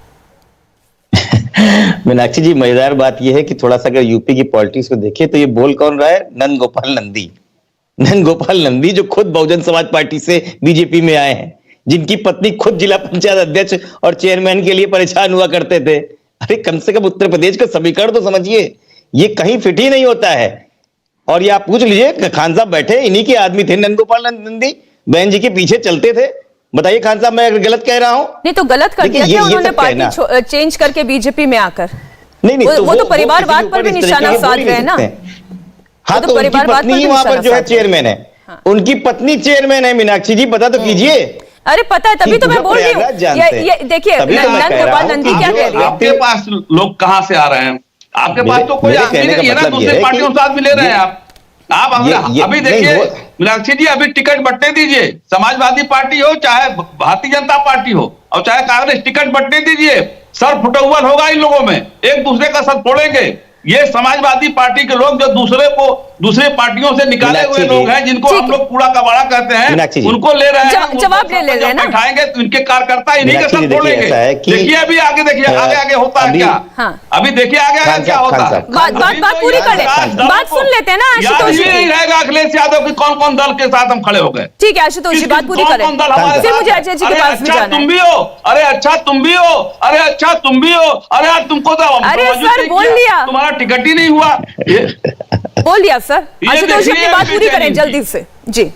मीनाक्षी जी, मजेदार बात यह है कि थोड़ा सा अगर यूपी की पॉलिटिक्स को देखें तो ये बोल कौन रहा है? नंद गोपाल नंदी। नंद गोपाल नंदी जो खुद बहुजन समाज पार्टी से बीजेपी में आए हैं, जिनकी पत्नी खुद जिला पंचायत अध्यक्ष और चेयरमैन के लिए परेशान हुआ करते थे। अरे कम से कम उत्तर प्रदेश का समीकरण तो समझिए, ये कहीं फिट ही नहीं होता है। और ये आप पूछ लीजिए, खान साहब बैठे इन्हीं के आदमी थे, नंद गोपाल नंदी बहन जी के पीछे चलते थे। बताइए खान साहब, मैं गलत कह रहा हूं? नहीं तो गलत कर दिया क्या उन्होंने पार्टी चेंज करके बीजेपी में आकर? नहीं, वो तो परिवारवाद पर भी निशाना साध रहे हैं ना। हाँ, तो परिवारवाद पर वहां पर जो है चेयरमैन है, उनकी पत्नी चेयरमैन है। मीनाक्षी जी, पता तो कीजिए। अरे पता है, तभी तो मैं बोल रही हूँ। ये देखिए, नंद गोपाल नंदी क्या कह रही है? आपके पास लोग कहां से आ रहे हैं? आपके पास तो कोई आदमी नहीं है ना, दूसरे पार्टियों के साथ मिले रहे हैं आप अभी देखिए मीनाक्षी जी, अभी टिकट बंटने दीजिए। समाजवादी पार्टी हो चाहे भारतीय जनता पार्टी हो और चाहे कांग्रेस, टिकट बंटने दीजिए। सर फुटौवल होगा इन लोगों में, एक दूसरे का सर फोड़ेंगे। ये समाजवादी पार्टी के लोग जो दूसरे को दूसरे पार्टियों से निकाले हुए मीनाक्षी लोग जी। हैं जिनको हम ठीक। लोग कूड़ा कबाड़ा कहते मीनाक्षी हैं, जी। उनको ले रहे हैं, जवाब उनको ले रहे हैं ना? बैठाएंगे तो इनके कार्यकर्ता इन्हीं के मीनाक्षी साथ जी, देखिए छोड़ेंगे। ऐसा है कि- देखिए अभी आगे, देखिए आगे आगे होता है अभी- क्या। हाँ। अभी देखिए आगे आगे खान क्या साहब, होता खान है। साहब। बात पूरी कर ले, बात सुन लेते हैं ना याद आशुतोष ये जी। नहीं रहेगा अखिलेश यादव की कौन कौन दल के साथ हम खड़े हो गए। ठीक है आशुतोष जी, बात पूरी करें, कौन दल हमारे फिर साथ मुझे है? अजय जी के अरे पास भी अच्छा जाना तुम है। भी हो, अरे अच्छा तुम भी हो, अरे अच्छा तुम भी हो, अरे यार तुमको तो अरे तवज्जो सर, नहीं बोल किया, लिया। तुम्हारा टिकट ही नहीं हुआ। बोल दिया सर। ये आशुतोष जी देखिए अपनी बात पूरी करें बेचैनी। जल्दी से जी।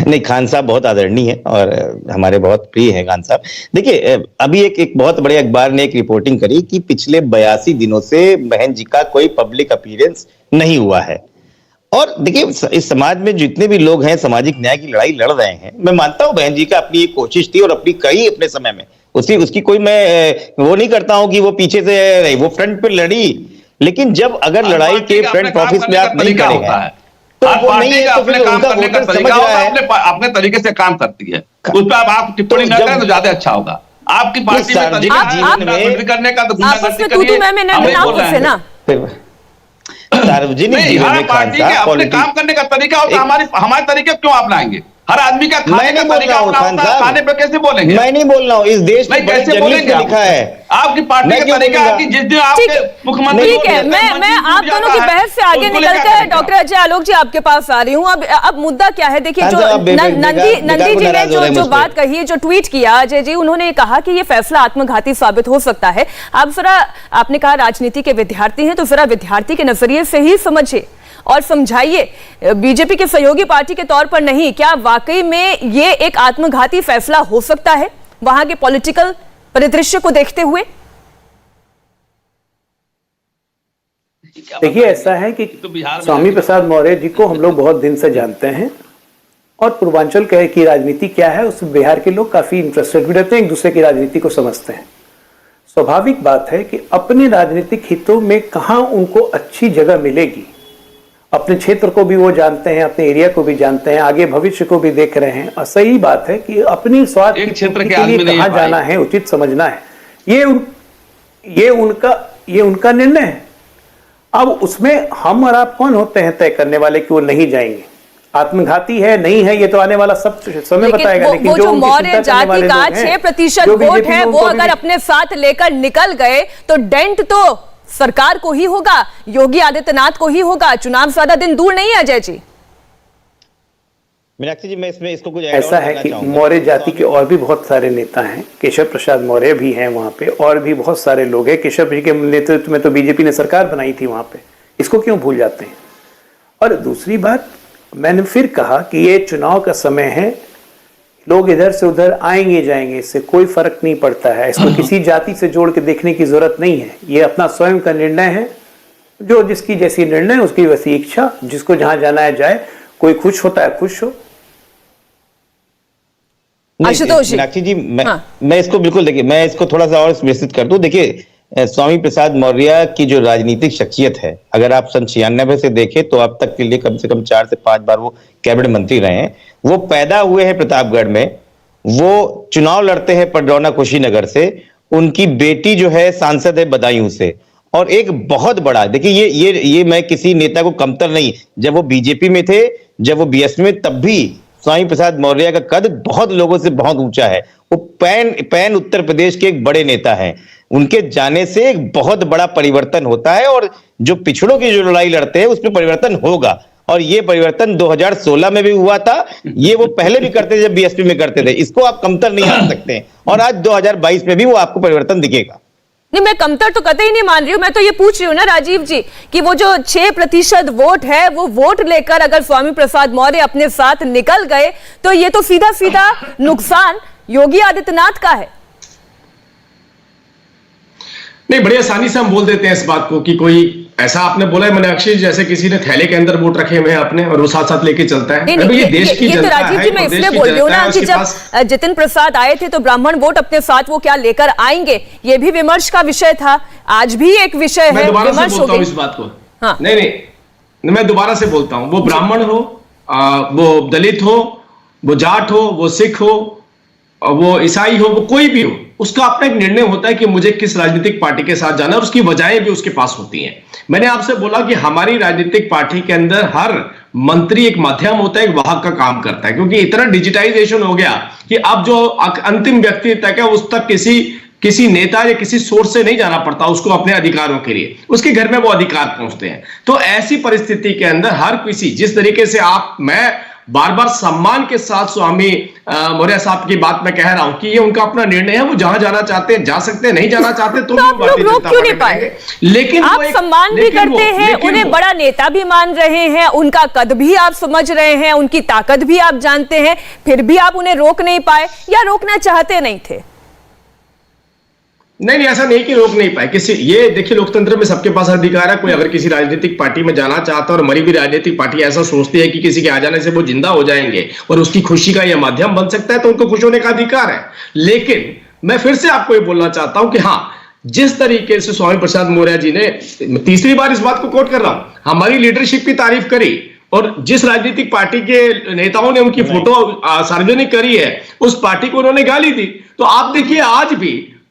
नहीं, खान साहब बहुत आदरणीय है और हमारे बहुत प्रिय हैं खान साहब। देखिए अभी एक बहुत बड़े अखबार ने एक रिपोर्टिंग करी कि पिछले 82 दिनों से बहन जी का कोई पब्लिक अपीयरेंस नहीं हुआ है। और देखिए इस समाज में जितने भी लोग हैं सामाजिक न्याय की लड़ाई लड़ रहे हैं, मैं मानता हूं बहन जी का अपनी एक कोशिश थी और अपनी कई अपने समय में उसकी कोई मैं वो नहीं करता हूं कि वो पीछे से रही, वो फ्रंट पे लड़ी। लेकिन जब अगर लड़ाई के फ्रंट ऑफिस में आप नहीं करेंगे तो आप वो पार्टी नहीं है, का तो अपने फिर काम उनका करने का वोटर तरीका समझ होता रहा है, है। अपने तरीके से काम करती है, उस पर आप टिप्पणी न जब- करें तो ज्यादा अच्छा होगा। आपकी पार्टी में सार्वजनिक तरीका है जीवन में- गुंडागर्दी करने का, तो आपस गुंडागर्दी में करिए। तू मैं हमें ना बोल रहे घुसे हैं। ना। सार्वजनिक नहीं, जीवन हर में खान पार्टी के साहब अपने काम करने का तरीका होता है, हमारे तरीके क्यों अपनाएंगे? हर आदमी का खाने मैं का नहीं बोल तरीका रहा हूं अपना खान होता है, साहब, खाने पे कैसे बोलेंगे? मैं नहीं बोल रहा हूं, इस देश नहीं, की बड़ी कैसे जर्नलिस्ट बोलेंगे में आप? लिखा है। आपकी पार्टी मैं का क्यों तरीका है बोलूंगा? कि जिस दिन ठीक आपके है, मुख्यमंत्री ठीक है, मैं आप दोनों की बहस से आगे निकलकर डॉक्टर अजय आलोक जी आपके पास आ रही हूँ। अब मुद्दा क्या है, देखिए जो नंदी जी ने जो बात कही है, जो ट्वीट किया अजय जी, उन्होंने कहा कि ये फैसला आत्मघाती साबित हो सकता है। आप जरा, आपने कहा राजनीति के विद्यार्थी हैं, तो जरा विद्यार्थी के नजरिए से ही समझिए और समझाइए, बीजेपी के सहयोगी पार्टी के तौर पर नहीं, क्या वाकई में ये एक आत्मघाती फैसला हो सकता है वहां के पॉलिटिकल परिदृश्य को देखते हुए? देखिए ऐसा है कि स्वामी प्रसाद मौर्य जी को हम लोग बहुत दिन से जानते हैं और पूर्वांचल की राजनीति क्या है उस बिहार के लोग काफी इंटरेस्टेड भी रहते हैं, एक दूसरे की राजनीति को समझते हैं। स्वाभाविक बात है कि अपने राजनीतिक हितों में कहां उनको अच्छी जगह मिलेगी, अपने क्षेत्र को भी वो जानते हैं, अपने एरिया को भी जानते हैं, आगे भविष्य को भी देख रहे हैं। और सही बात है कि अपनी स्वार्थ एक क्षेत्र के लिए आदमी नहीं कहां है जाना है उचित समझना है, ये उनका निर्णय है। अब उसमें हम और आप कौन होते हैं तय करने वाले कि वो नहीं जाएंगे? आत्मघाती है नहीं है ये तो आने वाला सब समय बताएगा। लेकिन वो जो उनकी मौर्य चिंता करने वाले जाति का लोग हैं, 6% जो वोट बीजेपी है, में वो उनको अगर भी- अपने साथ लेकर निकल गए तो डेंट तो सरकार को ही होगा, योगी आदित्यनाथ को ही होगा। चुनाव ज्यादा दिन दूर नहीं है अजय जी। मीनाक्षी जी, मैं इसमें इसको कुछ ऐसा है कि मौर्य जाति के और भी बहुत सारे नेता हैं, केशव प्रसाद मौर्य भी हैं वहां पे, और भी बहुत सारे लोग हैं। केशव जी के नेतृत्व में तो बीजेपी ने सरकार बनाई थी वहां पे, इसको क्यों भूल जाते हैं? और दूसरी बात, मैंने फिर कहा कि ये चुनाव का समय है, लोग इधर से उधर आएंगे जाएंगे, इससे कोई फर्क नहीं पड़ता है। इसको किसी जाति से जोड़ के देखने की जरूरत नहीं है। ये अपना स्वयं का निर्णय है, जो जिसकी जैसी निर्णय उसकी वैसी इच्छा, जिसको जहां जाना है जाए, कोई खुश होता है खुश हो। आशुतोष जी, मीनाक्षी जी, हाँ। मैं इसको बिल्कुल, देखिए मैं इसको थोड़ा सा और विस्तृत कर दूं। देखिए स्वामी प्रसाद मौर्य की जो राजनीतिक शख्सियत है, अगर आप सन 96 से देखें तो अब तक के लिए कम से कम 4 से 5 बार वो कैबिनेट मंत्री रहे हैं। वो पैदा हुए हैं प्रतापगढ़ में, वो चुनाव लड़ते हैं पडरौना कुशीनगर से, उनकी बेटी जो है सांसद है बदायूं से। और एक बहुत बड़ा, देखिए ये मैं किसी नेता को कमतर नहीं, जब वो बीजेपी में थे, जब वो बीएसपी में, तब भी स्वामी प्रसाद मौर्य का कद बहुत लोगों से बहुत ऊंचा है। वो पैन उत्तर प्रदेश के एक बड़े नेता हैं। उनके जाने से एक बहुत बड़ा परिवर्तन होता है और जो पिछड़ों की जो लड़ाई लड़ते हैं उसमें परिवर्तन होगा। और ये परिवर्तन 2016 में भी हुआ था, ये वो पहले भी करते थे जब बीएसपी में करते थे, इसको आप कमतर नहीं मान सकते। और आज 2022 में भी वो आपको परिवर्तन दिखेगा। नहीं, मैं कमतर तो कतई नहीं मान रही हूं, मैं तो ये पूछ रही हूँ ना राजीव जी कि वो जो 6% वोट है, वो वोट लेकर अगर स्वामी प्रसाद मौर्य अपने साथ निकल गए तो ये तो सीधा सीधा नुकसान योगी आदित्यनाथ का है। नहीं, बड़ी आसानी से हम बोल देते हैं इस बात को कि कोई ऐसा आपने बोला है मीनाक्षी, जैसे किसी ने थैले के अंदर वोट रखे हुए हैं अपने और वो साथ साथ लेके चलता है। नहीं, ये देश की ये तो जनता राजीव है, जी मैं इसलिए बोल रही हूँ ना कि जब जितिन प्रसाद आए थे तो ब्राह्मण वोट अपने साथ वो क्या लेकर आएंगे, ये भी विमर्श का विषय था, आज भी एक विषय है, विमर्श हो गई इस बात को। हाँ। नहीं, मैं दोबारा से बोलता हूं, वो ब्राह्मण हो, वो दलित हो, वो जाट हो, वो सिख हो, वो ईसाई हो, वो कोई भी हो, उसका अपना एक निर्णय होता है कि मुझे किस राजनीतिक पार्टी के साथ जाना है, और उसकी वजहें भी उसके पास होती हैं। मैंने आपसे बोला कि हमारी राजनीतिक पार्टी के अंदर हर मंत्री एक माध्यम होता है, एक वाहक का काम करता है, क्योंकि इतना डिजिटाइजेशन हो गया कि अब जो अंतिम व्यक्ति तक है उस तक किसी नेता या किसी सोर्स से नहीं जाना पड़ता उसको अपने अधिकारों के लिए, उसके घर में वो अधिकार पहुंचते हैं। तो ऐसी परिस्थिति के अंदर हर किसी, जिस तरीके से मैं बार बार सम्मान के साथ स्वामी मौर्य साहब की बात में कह रहा हूं कि ये उनका अपना निर्णय है, वो जहां जाना चाहते हैं जा सकते हैं, नहीं जाना चाहते तो आप लोग रोक क्यों नहीं पाए? लेकिन आप सम्मान भी करते हैं, उन्हें बड़ा नेता भी मान रहे हैं, उनका कद भी आप समझ रहे हैं, उनकी ताकत भी आप जानते हैं, फिर भी आप उन्हें रोक नहीं पाए या रोकना चाहते नहीं थे? नहीं, ऐसा नहीं कि रोक नहीं पाए किसी। ये देखिए, लोकतंत्र में सबके पास अधिकार है। कोई अगर किसी राजनीतिक पार्टी में जाना चाहता है और मरी हुई राजनीतिक पार्टी ऐसा सोचती है कि किसी के आ जाने से वो जिंदा हो जाएंगे और उसकी खुशी का यह माध्यम बन सकता है, तो उनको खुश होने का अधिकार है। लेकिन मैं फिर से आपको ये बोलना चाहता हूं कि हाँ, जिस तरीके से स्वामी प्रसाद मौर्य जी ने, तीसरी बार इस बात को कोट कर रहा हूं, हमारी लीडरशिप की तारीफ करी और जिस राजनीतिक पार्टी के नेताओं ने उनकी फोटो सार्वजनिक करी है उस पार्टी को उन्होंने गाली दी। तो आप देखिए,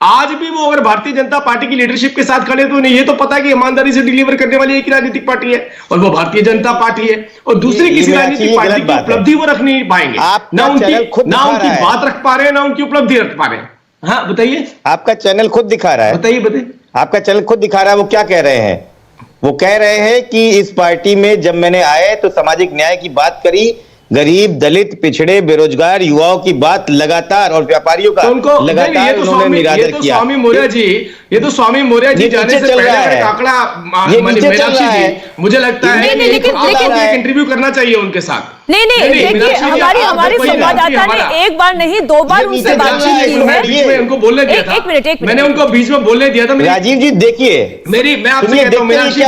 आज भी वो अगर भारतीय जनता पार्टी की लीडरशिप के साथ खड़े तो उन्हें ये तो पता है कि ईमानदारी से डिलीवर करने वाली एक राजनीतिक पार्टी है और वो भारतीय जनता पार्टी है, और दूसरी किसी राजनीतिक पार्टी की उपलब्धि वो रख नहीं पाएंगे, ना उनकी बात रख पा रहे हैं, ना उनकी उपलब्धि रख पा रहे हैं। हाँ बताइए। आपका चैनल खुद दिखा रहा है, बताइए। आपका चैनल खुद दिखा रहा है। वो क्या कह रहे हैं? वो कह रहे हैं कि इस पार्टी में जब मैंने आए तो सामाजिक न्याय की बात करी, गरीब, दलित, पिछड़े, बेरोजगार युवाओं की बात लगातार और व्यापारियों का लगातार उन्होंने निरादर किया। स्वामी मौर्य जी, ये तो स्वामी मौर्य जी जाने से पहले आंकड़ा मीनाक्षी जी, मुझे लगता है एक इंटरव्यू करना चाहिए उनके साथ। नहीं, देखिए, हमारे संवाददाता ने एक बार नहीं 2 बार उनसे बातचीत की है। उनको बोलने दिया था, मैंने उनको बीच में बोलने दिया था। राजीव जी देखिए, मैं आपसे कहता हूं, मीनाक्षी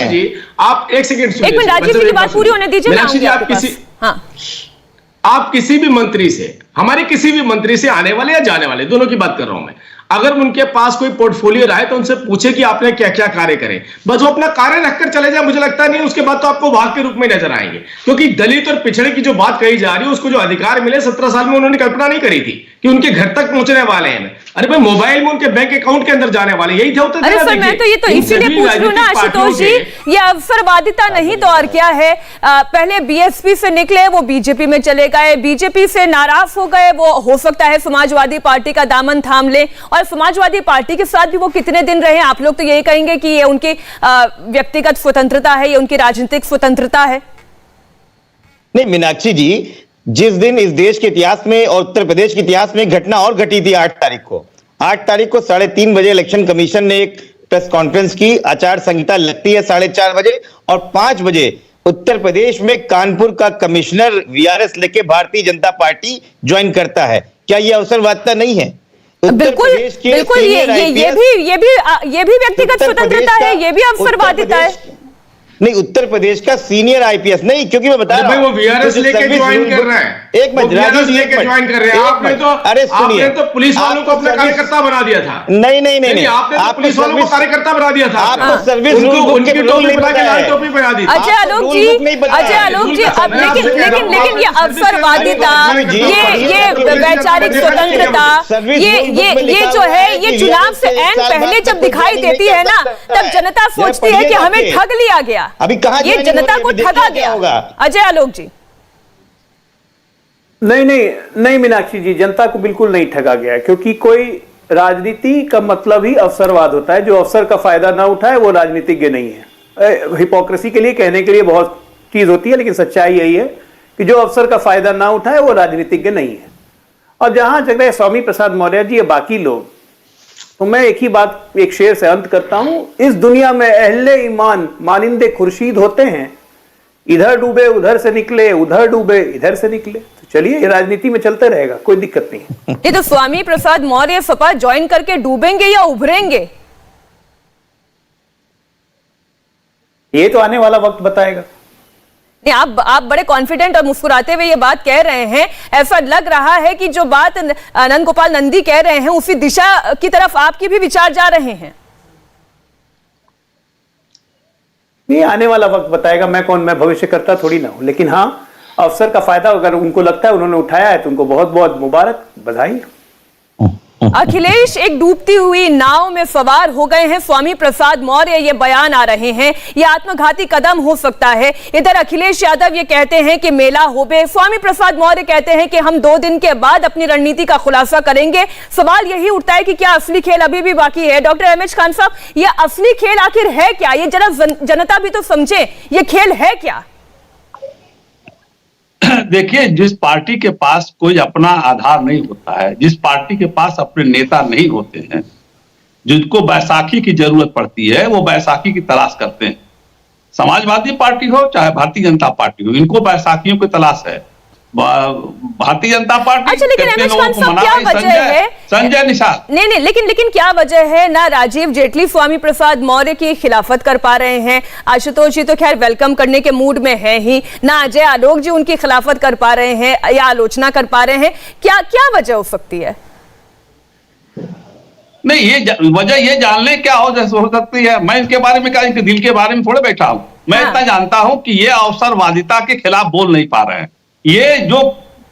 जी आप एक सेकंड सुनिए। एक मिनट, राजीव जी की बात पूरी होने दीजिए। मीनाक्षी जी, आप किसी भी मंत्री से, हमारे किसी भी मंत्री से, आने वाले या जाने वाले, दोनों की बात कर रहा हूं मैं, अगर उनके पास कोई पोर्टफोलियो रहा है तो उनसे पूछे कि आपने क्या क्या कार्य करे। बस वो अपना कार्य रखकर चले जाए, मुझे लगता नहीं उसके बाद तो आपको वाहक के रूप में नजर आएंगे। क्योंकि दलित और पिछड़े की जो बात कही जा रही है, उसको जो अधिकार मिले 17 साल में उन्होंने कल्पना नहीं करी थी कि उनके घर तक पहुंचने वाले हैं। अरे भाई, मोबाइल में उनके बैंक अकाउंट के अंदर जाने वाले, यही थे। अरे सर, मैं तो ये तो इसीलिए पूछ रही हूँ ना आशुतोष जी, ये अवसरवादिता नहीं तो और क्या है? पहले बीएसपी से निकले, वो बीजेपी में चले गए, बीजेपी से नाराज हो गए, वो हो सकता है समाजवादी पार्टी का दामन थाम ले, और समाजवादी पार्टी के साथ भी वो कितने दिन रहे? आप लोग तो यही कहेंगे कि ये उनकी व्यक्तिगत स्वतंत्रता है, ये उनकी राजनीतिक स्वतंत्रता है। नहीं मीनाक्षी जी, जिस दिन इस देश के इतिहास में और उत्तर प्रदेश के इतिहास में घटना और घटी थी 8 तारीख को 3:30 बजे इलेक्शन कमीशन ने एक प्रेस कॉन्फ्रेंस की। आचार संहिता लगती है 4:30 बजे, और 5 बजे उत्तर प्रदेश में कानपुर का कमिश्नर वीआरएस लेके भारतीय जनता पार्टी ज्वाइन करता है। क्या यह अवसरवादिता नहीं है? बिल्कुल, ये भी व्यक्तिगत स्वतंत्रता है, ये भी अवसरवादिता है। नहीं, उत्तर प्रदेश का सीनियर आईपीएस नहीं, क्योंकि मैं बता रहा हूं, वो वीआरएस लेके ज्वाइन कर रहा है। एक मिनट, राजीव जी लेके ज्वाइन कर रहे हैं। आपने तो पुलिस वालों को अपना कार्यकर्ता बना दिया था। नहीं, आपने तो पुलिस वालों को कार्यकर्ता बना दिया था। आपको सर्विस रूल उनकी टोपी बना के लाल टोपी पहना दी। अजय आलोक जी, अब लेकिन ये अवसरवादिता, ये वैचारिक स्वतंत्रता, ये जो है, ये चुनाव से ऐन पहले जब दिखाई देती है ना, तब जनता सोचती है कि हमें ठग लिया गया। अभी कहां ये जनता को ठगा गया होगा। अजय आलोक जी, नहीं मीनाक्षी जी, जनता को बिल्कुल नहीं ठगा गया, क्योंकि कोई राजनीति का मतलब ही अवसरवाद होता है। जो अवसर का फायदा ना उठाए वो राजनीतिज्ञ नहीं है। हिपोक्रेसी के लिए, कहने के लिए बहुत चीज होती है, लेकिन सच्चाई यही है कि जो अवसर का फायदा ना उठाए वो राजनीतिज्ञ नहीं है। और जहां जगह स्वामी प्रसाद मौर्य जी या बाकी लोग, तो मैं एक ही बात, एक शेर से अंत करता हूं। इस दुनिया में अहले ईमान मानिंदे खुर्शीद होते हैं, इधर डूबे उधर से निकले, उधर डूबे इधर से निकले। तो चलिए, ये राजनीति में चलते रहेगा, कोई दिक्कत नहीं। ये तो स्वामी प्रसाद मौर्य सपा ज्वाइन करके डूबेंगे या उभरेंगे, ये तो आने वाला वक्त बताएगा। आप बड़े कॉन्फिडेंट और मुस्कुराते हुए ये बात कह रहे हैं, ऐसा लग रहा है कि जो बात नंद गोपाल नंदी कह रहे हैं उसी दिशा की तरफ आपके भी विचार जा रहे हैं। नहीं, आने वाला वक्त बताएगा। मैं भविष्य करता थोड़ी ना हूं, लेकिन हाँ, अवसर का फायदा अगर उनको लगता है उन्होंने उठाया है तो उनको बहुत बहुत मुबारक, बधाई। अखिलेश, एक डूबती हुई नाव में सवार हो गए हैं स्वामी प्रसाद मौर्य, ये बयान आ रहे हैं, ये आत्मघाती कदम हो सकता है। इधर अखिलेश यादव ये कहते हैं कि मेला होबे, स्वामी प्रसाद मौर्य कहते हैं कि हम 2 दिन के बाद अपनी रणनीति का खुलासा करेंगे। सवाल यही उठता है कि क्या असली खेल अभी भी बाकी है? डॉक्टर एमएच खान साहब, ये असली खेल आखिर है क्या? ये जरा जनता भी तो समझे, ये खेल है क्या? देखिए, जिस पार्टी के पास कोई अपना आधार नहीं होता है, जिस पार्टी के पास अपने नेता नहीं होते हैं, जिनको बैसाखी की जरूरत पड़ती है, वो बैसाखी की तलाश करते हैं। समाजवादी पार्टी हो चाहे भारतीय जनता पार्टी हो, इनको बैसाखियों की तलाश है। भारतीय जनता पार्टी अच्छा, लेकिन एमएच खान साहब, क्या वजह है? संजय निषाद नहीं, लेकिन क्या वजह है? ना राजीव जेटली स्वामी प्रसाद मौर्य की खिलाफत कर पा रहे हैं, आशुतोष जी तो खैर वेलकम करने के मूड में है ही, ना अजय आलोक जी उनकी खिलाफत कर पा रहे हैं या आलोचना कर पा रहे हैं। क्या वजह हो सकती है? नहीं, ये वजह ये जानने क्या हो सकती है, मैं इसके बारे में क्या, इनके दिल के बारे में थोड़े बैठा हूं। मैं इतना जानता हूं कि ये अवसरवादिता के खिलाफ बोल नहीं पा रहे हैं। ये जो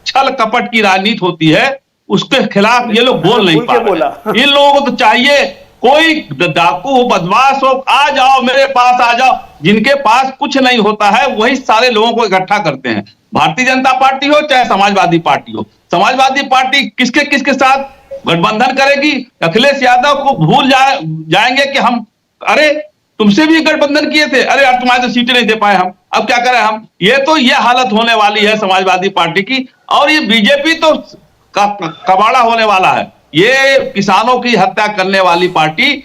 छल कपट की राजनीति होती है उसके खिलाफ ये लोग बोल नहीं पा रहे। इन लोगों को तो चाहिए कोई डाकू हो, बदमाश हो, आ जाओ मेरे पास आ जाओ। जिनके पास कुछ नहीं होता है वही सारे लोगों को इकट्ठा करते हैं। भारतीय जनता पार्टी हो चाहे समाजवादी पार्टी हो, समाजवादी पार्टी किसके साथ गठबंधन करेगी? अखिलेश यादव को भूल जाएंगे कि हम, अरे तुमसे भी गठबंधन किए थे, अरे यार तुम्हारे तो सीटें नहीं दे पाए हम, अब क्या करें हम। ये हालत होने वाली है समाजवादी पार्टी की। और ये बीजेपी तो कबाड़ा होने वाला है। ये किसानों की हत्या करने वाली पार्टी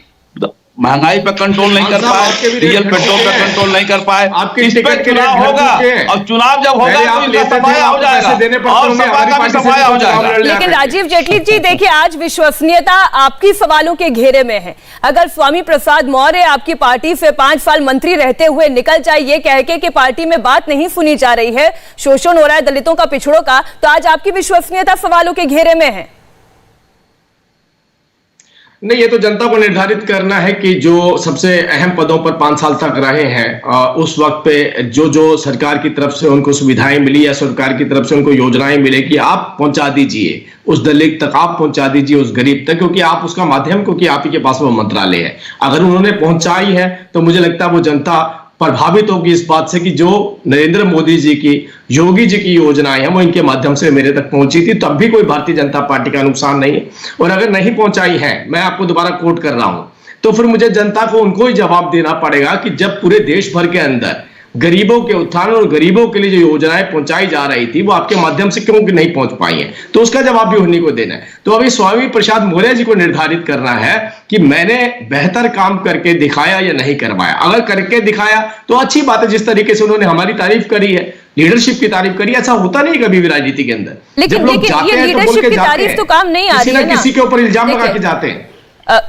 महंगाई पर कंट्रोल नहीं कर पाए, डीजल पेट्रोल पर कंट्रोल नहीं कर पाए। इस पर चुनाव होगा और चुनाव जब होगा तो इनका सफाया हो जाएगा और सपा का भी सफाया हो जाएगा। लेकिन राजीव जेटली जी देखिए, आज विश्वसनीयता आपकी सवालों के घेरे में है। अगर स्वामी प्रसाद मौर्य आपकी पार्टी से 5 साल मंत्री रहते हुए निकल जाए ये कह के कि पार्टी में बात नहीं सुनी जा रही है, शोषण हो रहा है दलितों का, पिछड़ों का, तो आज आपकी विश्वसनीयता सवालों के घेरे में है। नहीं, ये तो जनता को निर्धारित करना है कि जो सबसे अहम पदों पर 5 साल तक रहे हैं, उस वक्त पे जो सरकार की तरफ से उनको सुविधाएं मिली या सरकार की तरफ से उनको योजनाएं मिले कि आप पहुंचा दीजिए उस दलित तक, आप पहुंचा दीजिए उस गरीब तक, क्योंकि आप उसका माध्यम, क्योंकि आप ही के पास वो मंत्रालय है। अगर उन्होंने पहुंचाई है तो मुझे लगता है वो जनता प्रभावित होगी इस बात से कि जो नरेंद्र मोदी जी की, योगी जी की योजनाएं हैं वो इनके माध्यम से मेरे तक पहुंची थी, तब भी कोई भारतीय जनता पार्टी का नुकसान नहीं है। और अगर नहीं पहुंचाई है, मैं आपको दोबारा कोट कर रहा हूं, तो फिर मुझे जनता को उनको ही जवाब देना पड़ेगा कि जब पूरे देश भर के अंदर गरीबों के उत्थान और गरीबों के लिए जो योजनाएं पहुंचाई जा रही थी वो आपके माध्यम से क्यों नहीं पहुंच पाई हैं, तो उसका जवाब भी उन्हीं को देना है। तो अभी स्वामी प्रसाद मौर्य जी को निर्धारित करना है कि मैंने बेहतर काम करके दिखाया या नहीं करवाया। अगर करके दिखाया तो अच्छी बात है, जिस तरीके से उन्होंने हमारी तारीफ करी है, लीडरशिप की तारीफ करी, ऐसा होता नहीं कभी भी राजनीति के अंदर। लेकिन ये लीडरशिप की तारीफ तो काम नहीं आ रही है ना, किसी के ऊपर इल्जाम लगा के जाते हैं।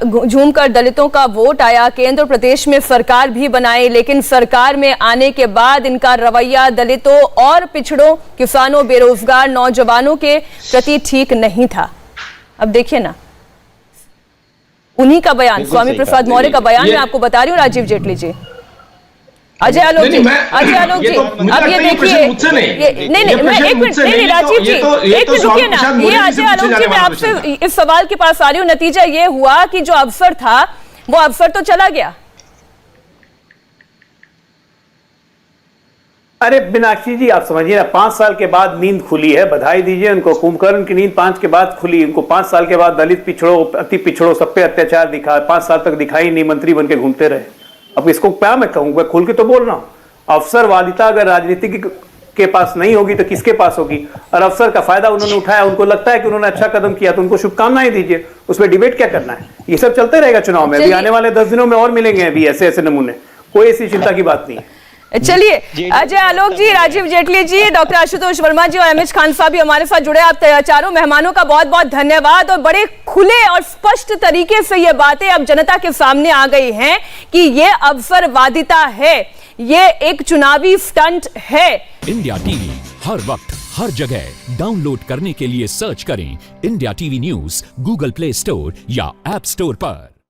झूमकर दलितों का वोट आया, केंद्र प्रदेश में सरकार भी बनाई, लेकिन सरकार में आने के बाद इनका रवैया दलितों और पिछड़ों, किसानों, बेरोजगार नौजवानों के प्रति ठीक नहीं था। अब देखिए ना, उन्हीं का बयान, स्वामी प्रसाद मौर्य का बयान मैं आपको बता रही हूँ। राजीव जेटली जी, अजय आलोक जी, अजय आलोक जी, अब ये देखिए, नहीं, मैं एक मिनट, नहीं राजीव जी, एक मिनट रुकिए ना, ये अजय आलोक जी, मैं आपसे इस सवाल के पास आ रही हूँ। नतीजा ये हुआ कि जो अवसर था वो अवसर तो चला गया। अरे मीनाक्षी जी, आप समझिए ना, 5 साल के बाद नींद खुली है, बधाई दीजिए उनको। कुंभकर्ण की नींद 5 के बाद खुली, उनको 5 साल के बाद दलित पिछड़ों, अति पिछड़ों, सब पे अत्याचार दिखा, 5 साल तक दिखाई नहीं, मंत्री बन के घूमते रहे। अब इसको क्या मैं कहूँ, मैं खुल के तो बोल रहा हूँ। अवसरवादिता अगर राजनीति के पास नहीं होगी तो किसके पास होगी? और अवसर का फायदा उन्होंने उठाया, उनको लगता है कि उन्होंने अच्छा कदम किया तो उनको शुभकामनाएं दीजिए, उसमें डिबेट क्या करना है। ये सब चलते रहेगा चुनाव में, अभी आने वाले 10 दिनों में और मिलेंगे अभी ऐसे नमूने, कोई ऐसी चिंता की बात नहीं है। चलिए, अजय आलोक जी, राजीव जेटली जी, डॉक्टर आशुतोष वर्मा जी और एमएच खान साहब भी हमारे साथ जुड़े। आप चारों मेहमानों का बहुत बहुत धन्यवाद। और बड़े खुले और स्पष्ट तरीके से ये बातें अब जनता के सामने आ गई हैं कि ये अवसरवादिता है, ये एक चुनावी स्टंट है। इंडिया टीवी हर वक्त हर जगह डाउनलोड करने के लिए सर्च करें India TV news Google play store या ऐप स्टोर पर।